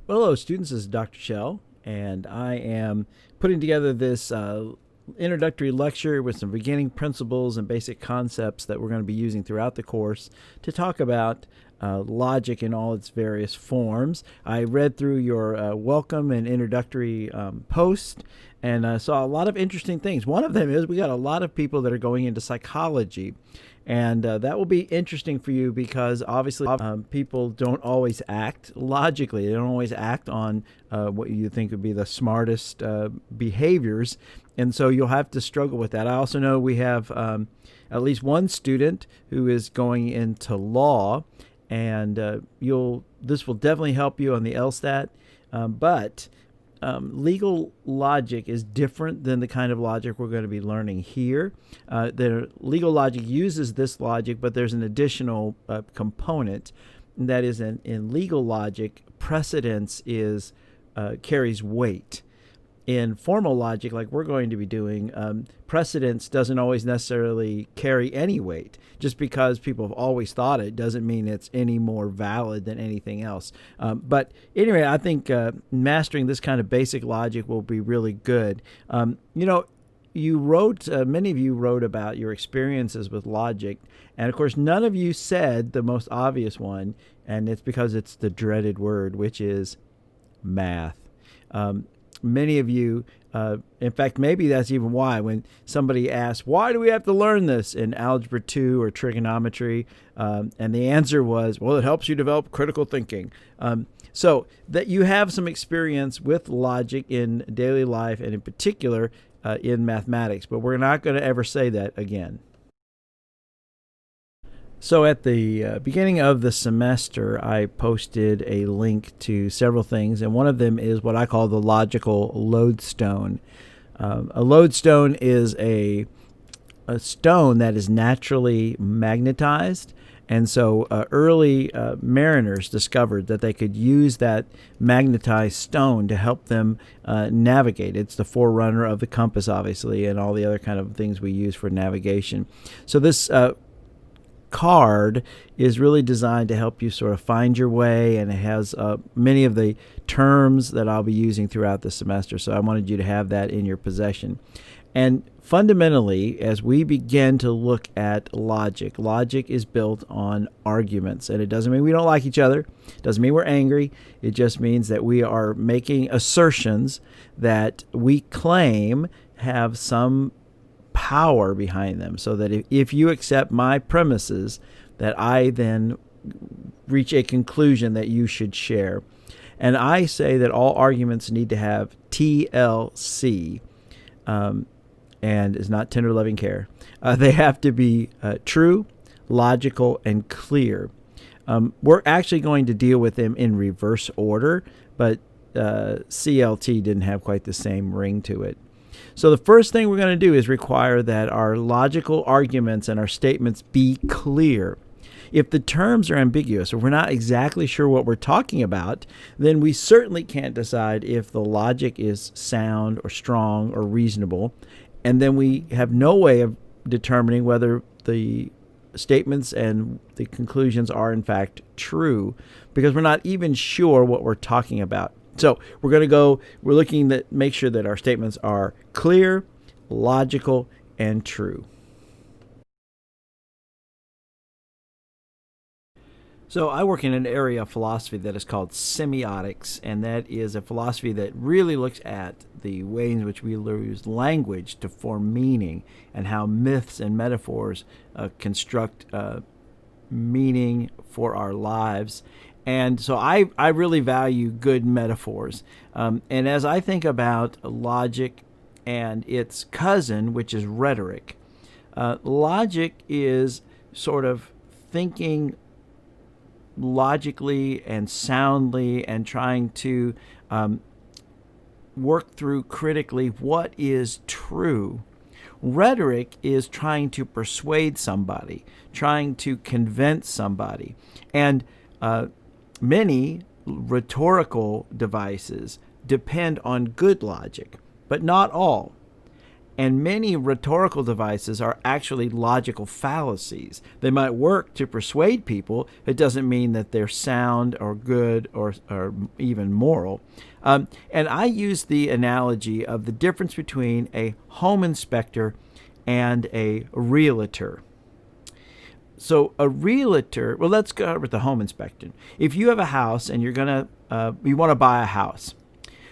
Well, hello, students. This is Dr. Shell, and I am putting together this introductory lecture with some beginning principles and basic concepts that we're going to be using throughout the course to talk about logic in all its various forms. I read through your welcome and introductory post and saw a lot of interesting things. One of them is we got a lot of people that are going into psychology. And that will be interesting for you because obviously people don't always act logically. They don't always act on what you think would be the smartest behaviors. And so you'll have to struggle with that. I also know we have at least one student who is going into law, and this will definitely help you on the LSAT. But legal logic is different than the kind of logic we're going to be learning here. The legal logic uses this logic, but there's an additional component. And that is in legal logic, precedence carries weight. In formal logic, like we're going to be doing, precedence doesn't always necessarily carry any weight. Just because people have always thought it doesn't mean it's any more valid than anything else. But anyway, I think mastering this kind of basic logic will be really good. You wrote, many of you wrote about your experiences with logic, and of course, none of you said the most obvious one, and it's because it's the dreaded word, which is math. Many of you, in fact, maybe that's even why when somebody asks, why do we have to learn this in Algebra 2 or trigonometry? And the answer was, well, it helps you develop critical thinking. So that you have some experience with logic in daily life and in particular in mathematics, but we're not going to ever say that again. So at the beginning of the semester, I posted a link to several things, and one of them is what I call the Logical Lodestone. A lodestone is a stone that is naturally magnetized, and so early mariners discovered that they could use that magnetized stone to help them navigate. It's the forerunner of the compass, obviously, and all the other kind of things we use for navigation. So this card is really designed to help you sort of find your way, and it has many of the terms that I'll be using throughout the semester, so I wanted you to have that in your possession. And fundamentally, as we begin to look at logic is built on arguments, and it doesn't mean we don't like each other. It doesn't mean we're angry. It just means that we are making assertions that we claim have some power behind them, so that if you accept my premises, that I then reach a conclusion that you should share. And I say that all arguments need to have TLC, and it's not tender loving care. They have to be true, logical, and clear. We're actually going to deal with them in reverse order, but CLT didn't have quite the same ring to it. So the first thing we're going to do is require that our logical arguments and our statements be clear. If the terms are ambiguous, or we're not exactly sure what we're talking about, then we certainly can't decide if the logic is sound or strong or reasonable. And then we have no way of determining whether the statements and the conclusions are in fact true, because we're not even sure what we're talking about. So we're looking to make sure that our statements are clear, logical, and true. So I work in an area of philosophy that is called semiotics, and that is a philosophy that really looks at the way in which we use language to form meaning, and how myths and metaphors construct meaning for our lives. And so I really value good metaphors. And as I think about logic and its cousin, which is rhetoric, logic is sort of thinking logically and soundly and trying to work through critically what is true. Rhetoric is trying to persuade somebody, trying to convince somebody. And many rhetorical devices depend on good logic, but not all. And many rhetorical devices are actually logical fallacies. They might work to persuade people. It doesn't mean that they're sound or good or even moral. And I use the analogy of the difference between a home inspector and a realtor. So a realtor, well, let's go with the home inspection. If you have a house and you want to buy a house,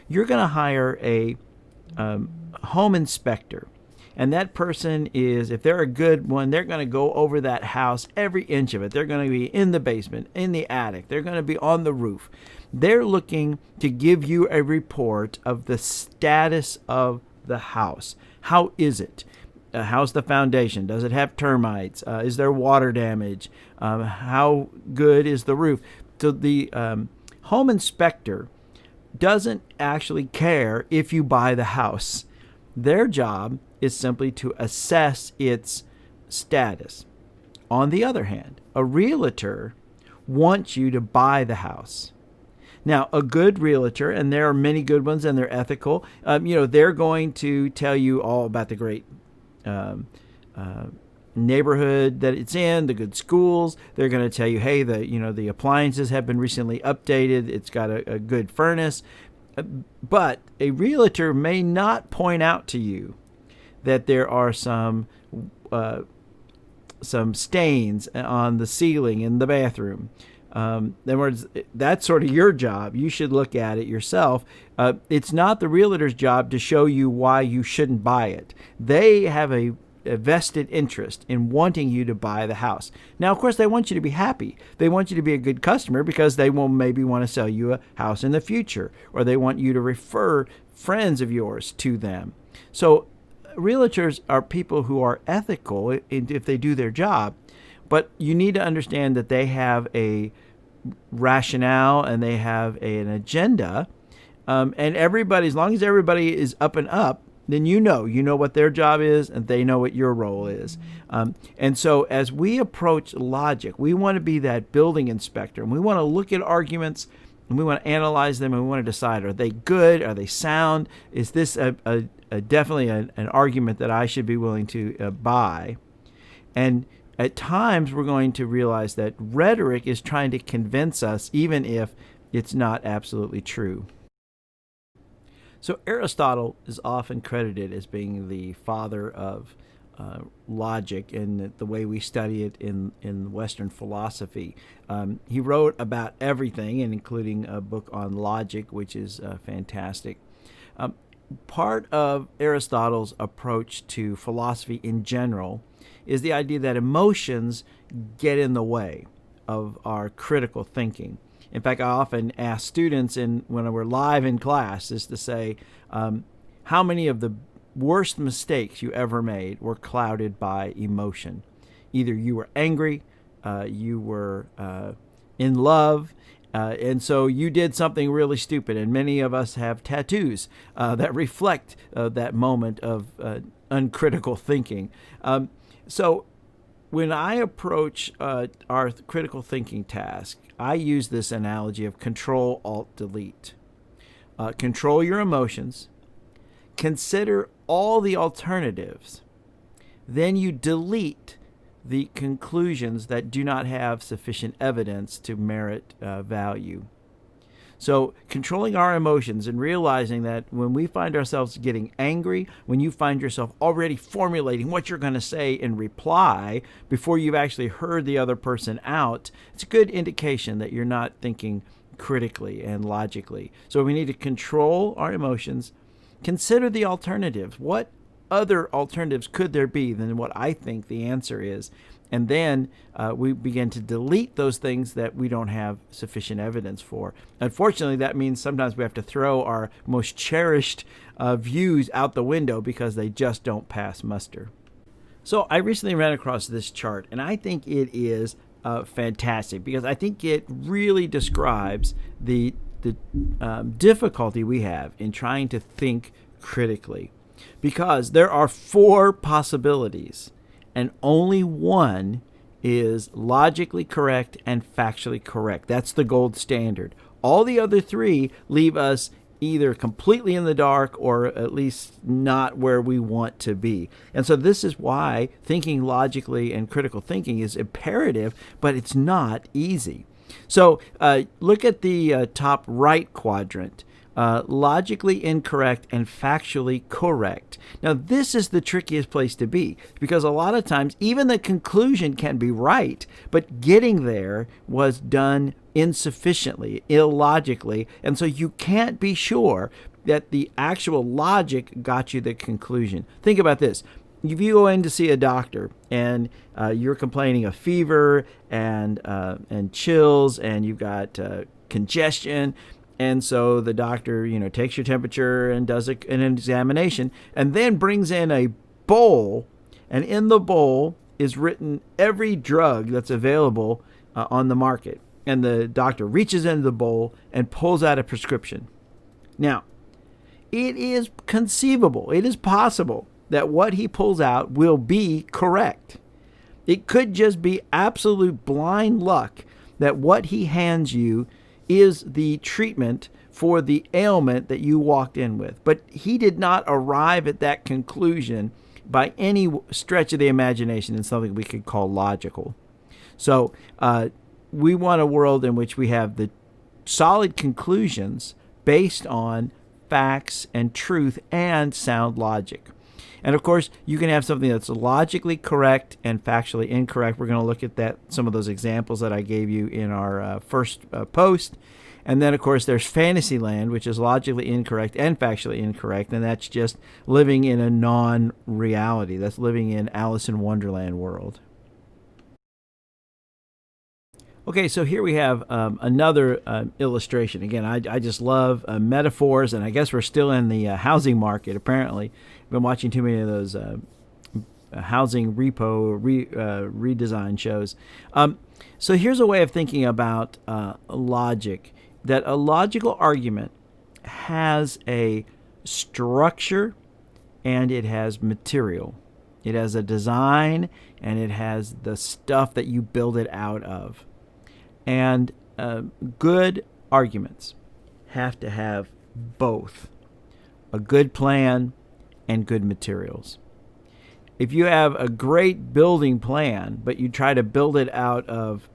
you're going to hire a home inspector. And that person is, if they're a good one, they're going to go over that house, every inch of it. They're going to be in the basement, in the attic. They're going to be on the roof. They're looking to give you a report of the status of the house. How is it? How's the foundation? Does it have termites? Is there water damage? How good is the roof? So the home inspector doesn't actually care if you buy the house. Their job is simply to assess its status. On the other hand, a realtor wants you to buy the house. Now, a good realtor, and there are many good ones and they're ethical, they're going to tell you all about the great neighborhood that it's in, the good schools. They're going to tell you, hey, the appliances have been recently updated. It's got a good furnace. But a realtor may not point out to you that there are some stains on the ceiling in the bathroom. In other words, that's sort of your job. You should look at it yourself. It's not the realtor's job to show you why you shouldn't buy it. They have a vested interest in wanting you to buy the house. Now, of course, they want you to be happy. They want you to be a good customer because they will maybe want to sell you a house in the future, or they want you to refer friends of yours to them. So realtors are people who are ethical if they do their job, but you need to understand that they have a rationale and they have an agenda, and everybody, as long as everybody is up and up, then you know what their job is and they know what your role is. And so as we approach logic, we want to be that building inspector, and we want to look at arguments and we want to analyze them, and we want to decide, are they good? Are they sound? Is this definitely an argument that I should be willing to buy? And at times we're going to realize that rhetoric is trying to convince us, even if it's not absolutely true. So Aristotle is often credited as being the father of logic and the way we study it in Western philosophy. He wrote about everything, and including a book on logic, which is fantastic. Part of Aristotle's approach to philosophy in general is the idea that emotions get in the way of our critical thinking. In fact, I often ask students when we're live in class is to say, how many of the worst mistakes you ever made were clouded by emotion? Either you were angry, you were in love, and so you did something really stupid. And many of us have tattoos that reflect that moment of uncritical thinking. So when I approach our critical thinking task, I use this analogy of Control, Alt, Delete. Control your emotions. Consider all the alternatives. Then you delete the conclusions that do not have sufficient evidence to merit value. So controlling our emotions and realizing that when we find ourselves getting angry, when you find yourself already formulating what you're going to say in reply before you've actually heard the other person out, it's a good indication that you're not thinking critically and logically. So we need to control our emotions, consider the alternatives. What other alternatives could there be than what I think the answer is? And then we begin to delete those things that we don't have sufficient evidence for. Unfortunately, that means sometimes we have to throw our most cherished views out the window because they just don't pass muster. So I recently ran across this chart, and I think it is fantastic because I think it really describes the difficulty we have in trying to think critically. Because there are 4 possibilities, and only one is logically correct and factually correct. That's the gold standard. All the other 3 leave us either completely in the dark or at least not where we want to be. And so this is why thinking logically and critical thinking is imperative, but it's not easy. So look at the top right quadrant. Logically incorrect and factually correct. Now, this is the trickiest place to be because a lot of times even the conclusion can be right, but getting there was done insufficiently, illogically, and so you can't be sure that the actual logic got you the conclusion. Think about this. If you go in to see a doctor and you're complaining of fever and chills and you've got congestion, and so the doctor, takes your temperature and does an examination and then brings in a bowl, and in the bowl is written every drug that's available on the market. And the doctor reaches into the bowl and pulls out a prescription. Now, it is conceivable, it is possible that what he pulls out will be correct. It could just be absolute blind luck that what he hands you is the treatment for the ailment that you walked in with. But he did not arrive at that conclusion by any stretch of the imagination in something we could call logical. So we want a world in which we have the solid conclusions based on facts and truth and sound logic. And of course, you can have something that's logically correct and factually incorrect. We're going to look at some of those examples that I gave you in our first post. And then, of course, there's Fantasyland, which is logically incorrect and factually incorrect. And that's just living in a non-reality. That's living in Alice in Wonderland world. Okay, so here we have another illustration. Again, I just love metaphors, and I guess we're still in the housing market, apparently. I've been watching too many of those housing redesign shows. So here's a way of thinking about logic, that a logical argument has a structure and it has material. It has a design and it has the stuff that you build it out of. And good arguments have to have both a good plan and good materials. If you have a great building plan, but you try to build it out of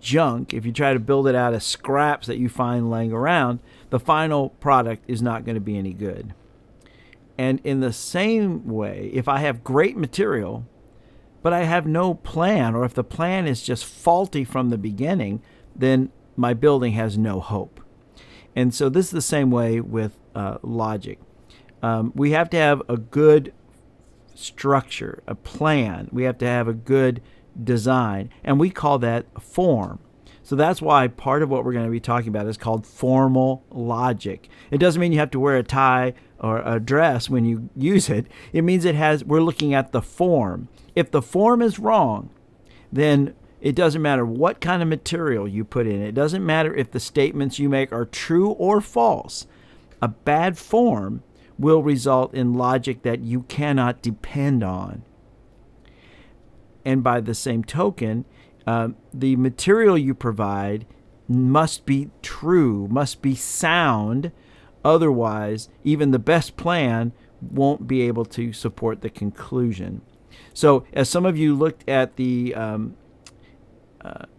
junk, if you try to build it out of scraps that you find laying around, the final product is not going to be any good. And in the same way, if I have great material, but I have no plan, or if the plan is just faulty from the beginning, then my building has no hope. And so this is the same way with logic. We have to have a good structure, a plan. We have to have a good design, and we call that form. So that's why part of what we're going to be talking about is called formal logic. It doesn't mean you have to wear a tie or a dress when you use it. It means we're looking at the form. If the form is wrong, then it doesn't matter what kind of material you put in. It doesn't matter if the statements you make are true or false. A bad form will result in logic that you cannot depend on. And by the same token, the material you provide must be true, must be sound. Otherwise, even the best plan won't be able to support the conclusion. So as some of you looked at the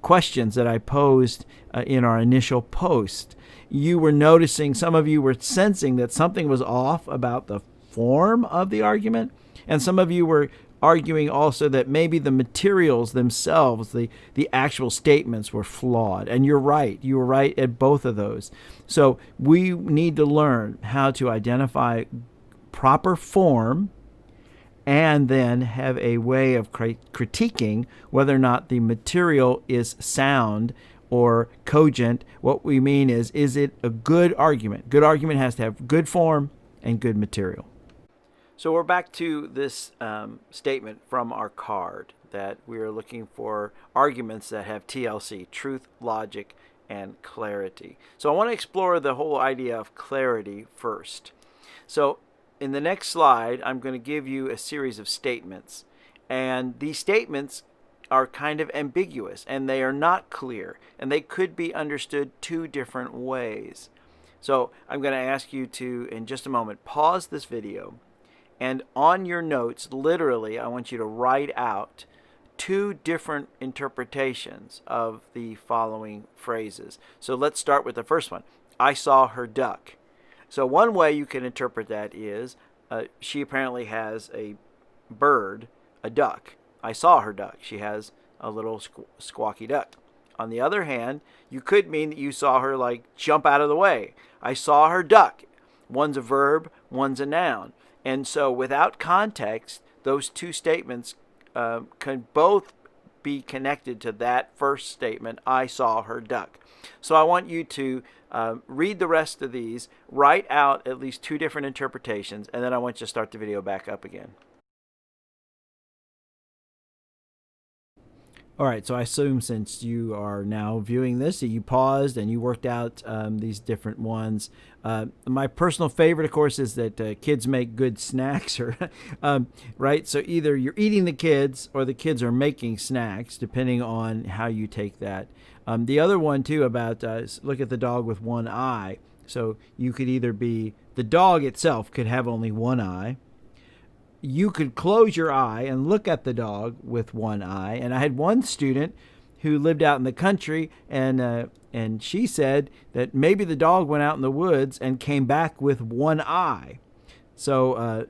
questions that I posed in our initial post, you were noticing, some of you were sensing that something was off about the form of the argument, and some of you were arguing also that maybe the materials themselves, the actual statements, were flawed. And you're right. You were right at both of those. So we need to learn how to identify proper form and then have a way of critiquing whether or not the material is sound or cogent. What we mean is it a good argument? Good argument has to have good form and good material. So we're back to this statement from our card that we are looking for arguments that have TLC, truth, logic, and clarity. So I want to explore the whole idea of clarity first. So in the next slide, I'm going to give you a series of statements. And these statements are kind of ambiguous, and they are not clear, and they could be understood two different ways. So I'm going to ask you to, in just a moment, pause this video, and on your notes, literally, I want you to write out 2 different interpretations of the following phrases. So let's start with the first one. I saw her duck. So one way you can interpret that is she apparently has a bird, a duck. I saw her duck. She has a little squawky duck. On the other hand, you could mean that you saw her like jump out of the way. I saw her duck. One's a verb, one's a noun. And so without context, those 2 statements can both be connected to that first statement, I saw her duck. So I want you to read the rest of these, write out at least 2 different interpretations, and then I want you to start the video back up again. All right, so I assume since you are now viewing this that you paused and you worked out these different ones. My personal favorite, of course, is that kids make good snacks, or right? So either you're eating the kids or the kids are making snacks, depending on how you take that. The other one, too, about look at the dog with one eye. So you could either be, the dog itself could have only one eye. You could close your eye and look at the dog with one eye. And I had one student who lived out in the country, and she said that maybe the dog went out in the woods and came back with one eye. So,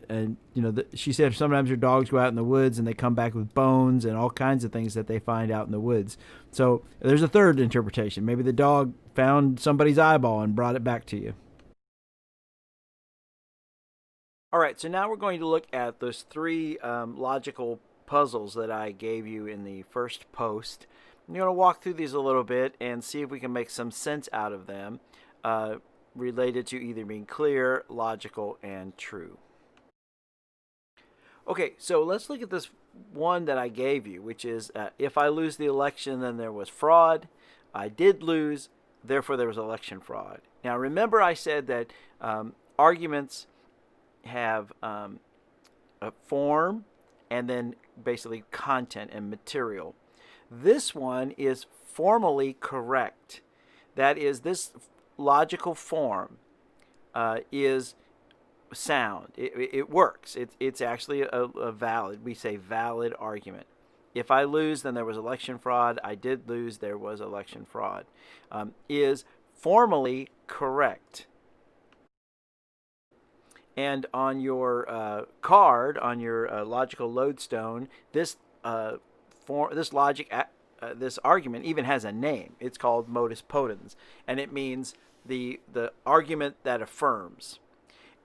she said sometimes her dogs go out in the woods and they come back with bones and all kinds of things that they find out in the woods. So there's a third interpretation. Maybe the dog found somebody's eyeball and brought it back to you. All right, so now we're going to look at those 3 logical puzzles that I gave you in the first post. I'm going to walk through these a little bit and see if we can make some sense out of them related to either being clear, logical, and true. Okay, so let's look at this one that I gave you, which is if I lose the election, then there was fraud. I did lose, therefore there was election fraud. Now remember I said that arguments have a form and then basically content and material. This one is formally correct. That is, this logical form is sound. It works. It's actually a valid, we say valid argument. If I lose, then there was election fraud. I did lose, there was election fraud. Is formally correct. And on your card, on your logical lodestone, this this argument even has a name. It's called modus ponens, and it means the argument that affirms.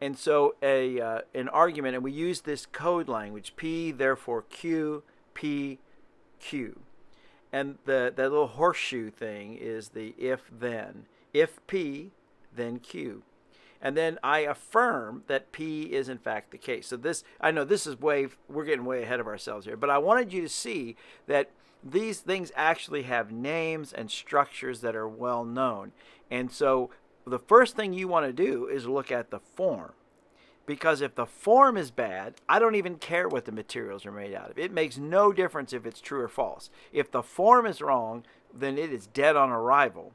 And so an argument, and we use this code language: P, therefore Q, P, Q. And that little horseshoe thing is the if-then. If P, then Q. And then I affirm that P is in fact the case. So this, I know this is we're getting way ahead of ourselves here, but I wanted you to see that these things actually have names and structures that are well known. And so the first thing you want to do is look at the form. Because if the form is bad, I don't even care what the materials are made out of. It makes no difference if it's true or false. If the form is wrong, then it is dead on arrival.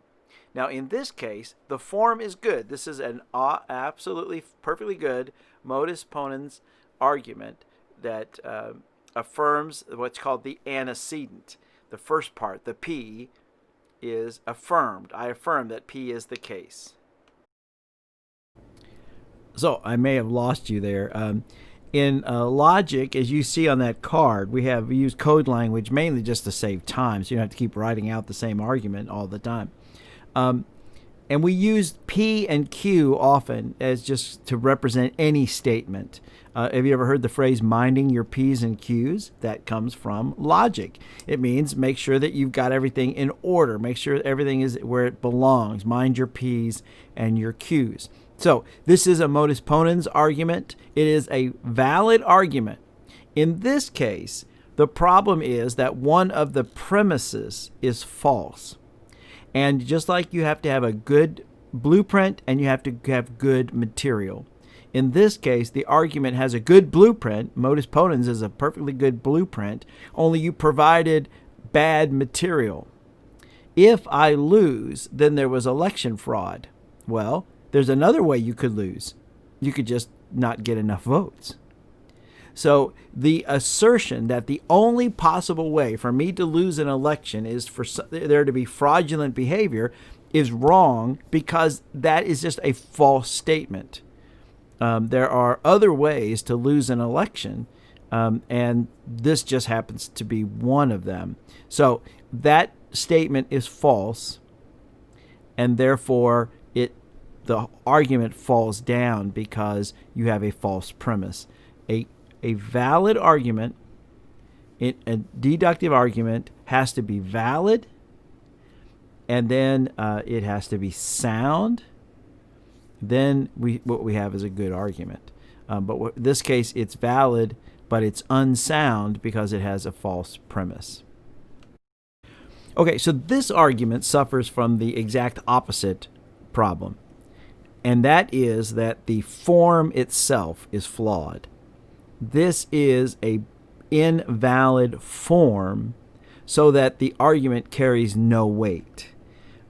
Now, in this case, the form is good. This is an absolutely perfectly good modus ponens argument that affirms what's called the antecedent. The first part, the P, is affirmed. I affirm that P is the case. So I may have lost you there. In logic, as you see on that card, we use code language mainly just to save time, so you don't have to keep writing out the same argument all the time. And we use P and Q often as just to represent any statement. Have you ever heard the phrase minding your P's and Q's? That comes from logic. It means make sure that you've got everything in order. Make sure everything is where it belongs. Mind your P's and your Q's. So this is a modus ponens argument. It is a valid argument. In this case, the problem is that one of the premises is false. And just like you have to have a good blueprint and you have to have good material. In this case, the argument has a good blueprint. Modus ponens is a perfectly good blueprint, only you provided bad material. If I lose, then there was election fraud. Well, there's another way you could lose. You could just not get enough votes. So the assertion that the only possible way for me to lose an election is for there to be fraudulent behavior is wrong, because that is just a false statement. There are other ways to lose an election, and this just happens to be one of them. So that statement is false, and therefore the argument falls down because you have a false premise. A valid argument, a deductive argument, has to be valid, and then it has to be sound. Then what we have is a good argument. But in this case, it's valid, but it's unsound because it has a false premise. Okay, so this argument suffers from the exact opposite problem, and that is that the form itself is flawed. This is a invalid form, so that the argument carries no weight.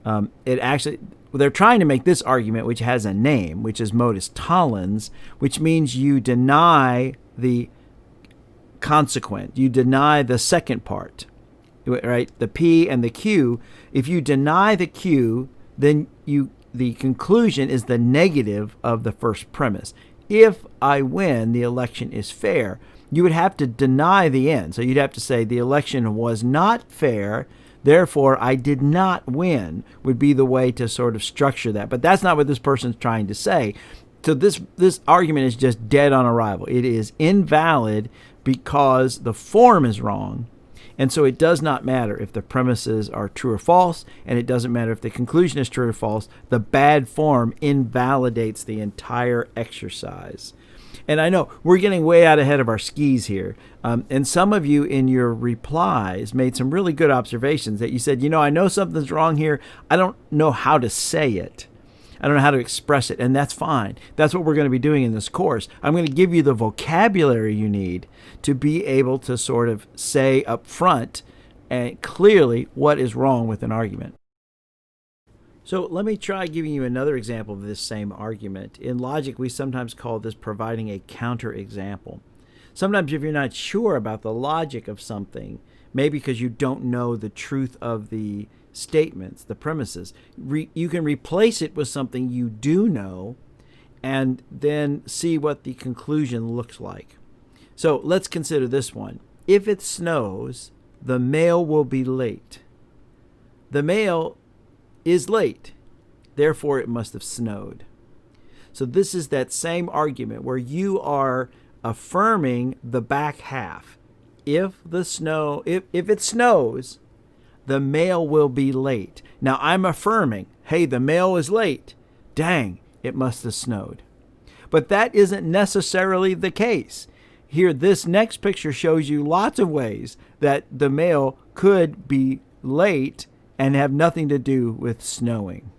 They're trying to make this argument, which has a name, which is modus tollens, which means you deny the consequent. You deny the second part, right? The P and the Q. If you deny the Q, then the conclusion is the negative of the first premise. If I win, the election is fair. You would have to deny the end. So you'd have to say the election was not fair, therefore I did not win, would be the way to sort of structure that. But that's not what this person's trying to say. So this argument is just dead on arrival. It is invalid because the form is wrong. And so it does not matter if the premises are true or false, and it doesn't matter if the conclusion is true or false. The bad form invalidates the entire exercise. And I know we're getting way out ahead of our skis here. And some of you in your replies made some really good observations that you said, I know something's wrong here. I don't know how to say it. I don't know how to express it, and that's fine. That's what we're going to be doing in this course. I'm going to give you the vocabulary you need to be able to sort of say up front and clearly what is wrong with an argument. So let me try giving you another example of this same argument. In logic, we sometimes call this providing a counterexample. Sometimes if you're not sure about the logic of something, maybe because you don't know the truth of the statements, the premises, you can replace it with something you do know and then see what the conclusion looks like. So let's consider this one. If it snows, the mail will be late. The mail is late, therefore it must have snowed. So this is that same argument where you are affirming the back half. If it snows, the mail will be late. Now I'm affirming, hey, the mail is late. Dang, it must have snowed. But that isn't necessarily the case. Here, this next picture shows you lots of ways that the mail could be late and have nothing to do with snowing.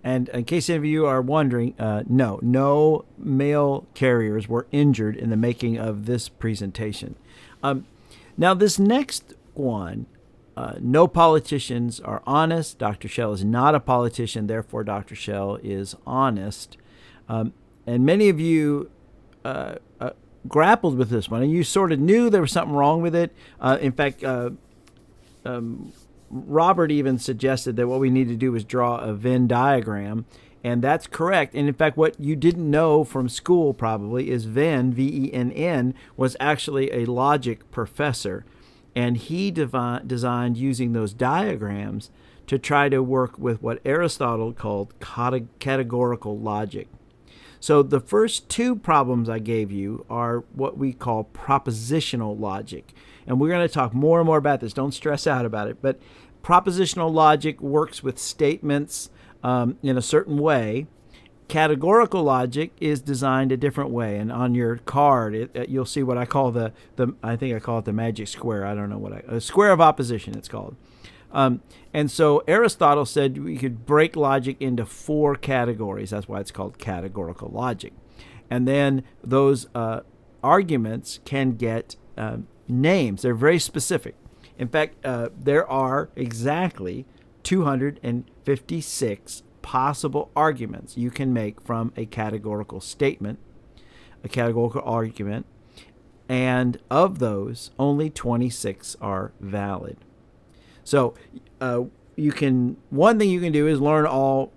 And in case any of you are wondering, no mail carriers were injured in the making of this presentation. Now, this next one, no politicians are honest. Dr. Shell is not a politician, therefore Dr. Shell is honest. And many of you grappled with this one, and you sort of knew there was something wrong with it. In fact, Robert even suggested that what we need to do is draw a Venn diagram, and that's correct. And in fact, what you didn't know from school probably is Venn, V-E-N-N, was actually a logic professor, and he designed using those diagrams to try to work with what Aristotle called categorical logic. So the first two problems I gave you are what we call propositional logic. And we're going to talk more and more about this. Don't stress out about it. But propositional logic works with statements in a certain way. Categorical logic is designed a different way. And on your card, you'll see what I call I think I call it the magic square. I don't know a square of opposition it's called. And so Aristotle said we could break logic into 4 categories. That's why it's called categorical logic. And then those arguments can get names. They're very specific. In fact, there are exactly 250 256 possible arguments you can make from a categorical statement, a categorical argument, and of those, only 26 are valid. So one thing you can do is learn all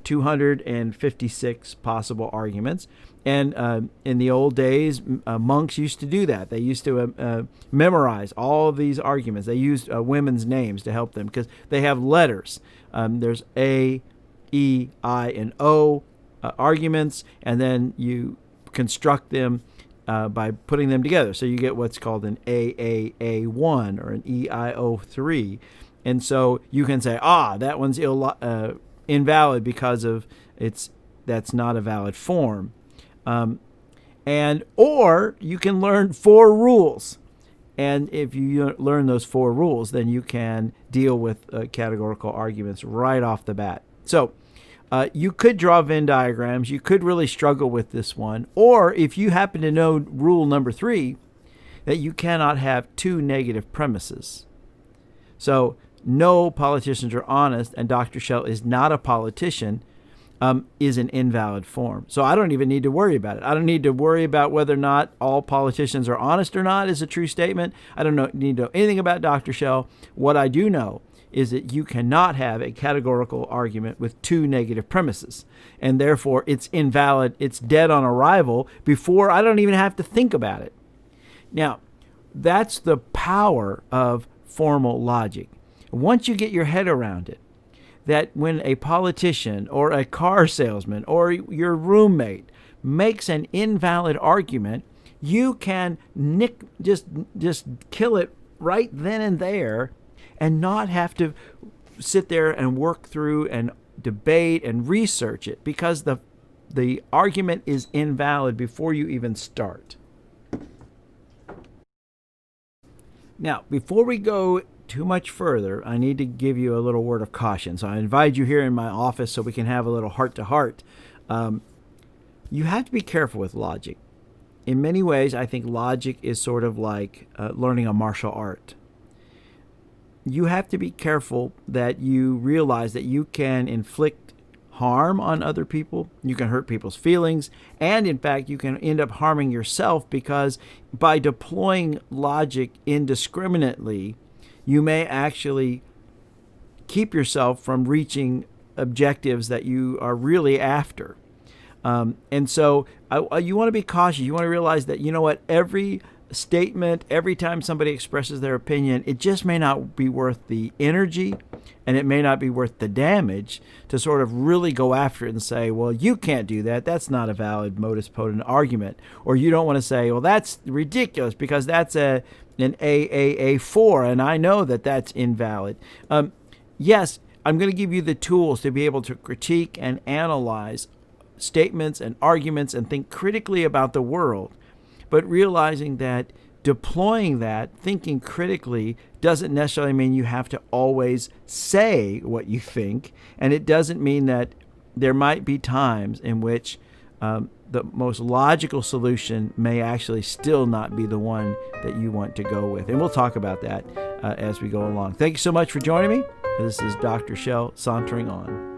256 possible arguments. And in the old days, monks used to do that. They used to memorize all of these arguments. They used women's names to help them because they have letters. There's A, E, I, and O arguments, and then you construct them by putting them together. So you get what's called an AAA1 or an EIO3. And so you can say, that one's invalid because of that's not a valid form. Or you can learn 4 rules. And if you learn those 4 rules, then you can deal with categorical arguments right off the bat. So you could draw Venn diagrams. You could really struggle with this one. Or if you happen to know rule number 3, that you cannot have 2 negative premises. So no politicians are honest, and Dr. Shell is not a politician, is an invalid form. So I don't even need to worry about it. I don't need to worry about whether or not all politicians are honest or not is a true statement. I don't need to know anything about Dr. Shell. What I do know is that you cannot have a categorical argument with 2 negative premises, and therefore it's invalid. It's dead on arrival before I don't even have to think about it. Now, that's the power of formal logic. Once you get your head around it, that when a politician or a car salesman or your roommate makes an invalid argument, you can just kill it right then and there and not have to sit there and work through and debate and research it, because the argument is invalid before you even start. Now, before we go too much further, I need to give you a little word of caution. So I invite you here in my office so we can have a little heart-to-heart. You have to be careful with logic. In many ways, I think logic is sort of like learning a martial art. You have to be careful that you realize that you can inflict harm on other people. You can hurt people's feelings. And in fact, you can end up harming yourself, because by deploying logic indiscriminately, you may actually keep yourself from reaching objectives that you are really after. And so you want to be cautious. You want to realize that, you know what, every statement, every time somebody expresses their opinion, it just may not be worth the energy, and it may not be worth the damage to sort of really go after it and say, well, you can't do that. That's not a valid modus ponens argument. Or you don't want to say, well, that's ridiculous because that's an AAA4, and I know that that's invalid. Yes, I'm going to give you the tools to be able to critique and analyze statements and arguments and think critically about the world, but realizing that deploying that, thinking critically, doesn't necessarily mean you have to always say what you think, and it doesn't mean that there might be times in which the most logical solution may actually still not be the one that you want to go with. And we'll talk about that as we go along. Thank you so much for joining me. This is Dr. Shell sauntering on.